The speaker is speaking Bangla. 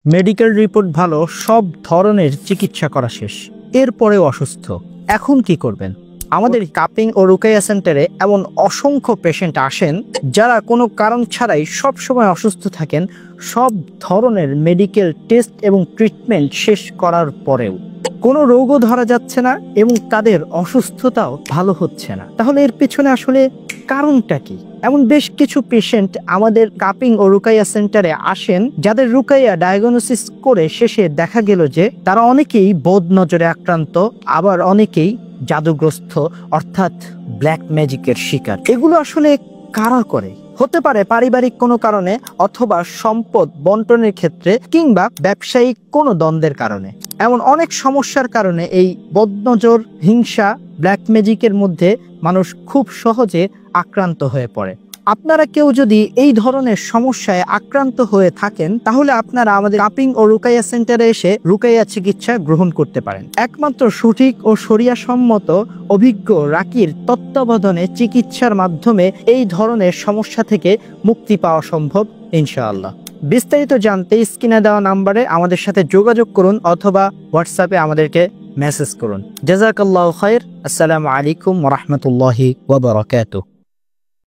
মেডিকেল রিপোর্ট ভালো, সব ধরনের চিকিৎসা করা শেষ, এরপরেও অসুস্থ, এখন কি করবেন? আমাদের কাপিং ও রুকাইয়া সেন্টারে এমন অসংখ্য পেশেন্ট আসেন যারা কোনো কারণ ছাড়াই সব সময় অসুস্থ থাকেন, সব ধরনের মেডিকেল টেস্ট এবং ট্রিটমেন্ট শেষ করার পরেও কোনো রোগও ধরা যাচ্ছে না এবং তাদের অসুস্থতাও ভালো হচ্ছে না। তাহলে এর পেছনে আসলে কারণটা কি? এমন বেশ কিছু পেশেন্ট আমাদের কাপিং ও রুকাইয়া সেন্টারে আসেন যাদের রুকাইয়া ডায়াগনোসিস করে শেষে দেখা গেল যে তারা অনেকেই বদ নজরে আক্রান্ত, আবার অনেকেই জাদুগ্রস্ত অর্থাৎ ব্ল্যাক ম্যাজিকের শিকার। এগুলো আসলে কারা করে? হতে পারে পারিবারিক কোনো কারণে, অথবা সম্পদ বন্টনের ক্ষেত্রে, কিংবা ব্যবসায়িক কোনো দ্বন্দ্বের কারণে। এমন অনেক সমস্যার কারণে এই বদনজর, হিংসা, ব্ল্যাক ম্যাজিকের মধ্যে মানুষ খুব সহজে আক্রান্ত হয়ে পড়ে। আপনারা কেউ যদি এই ধরনের সমস্যায় আক্রান্ত হয়ে থাকেন তাহলে আপনারা আমাদের কাপিং ও রুকাইয়া সেন্টারে এসে রুকাইয়া চিকিৎসা গ্রহণ করতে পারেন। একমাত্র সঠিক ও শরিয়াসম্মত অভিজ্ঞ রাকির তত্ত্বাবধানে চিকিৎসার মাধ্যমে এই ধরনের সমস্যা থেকে মুক্তি পাওয়া সম্ভব ইনশাআল্লাহ। বিস্তারিত জানতে স্ক্রিনে দেওয়া নাম্বারে আমাদের সাথে যোগাযোগ করুন অথবা হোয়াটসঅ্যাপে আমাদেরকে মেসেজ করুন। জাযাকাল্লাহু খাইর। আসসালামু আলাইকুম ওয়া রাহমাতুল্লাহি ওয়া বারাকাতুহু।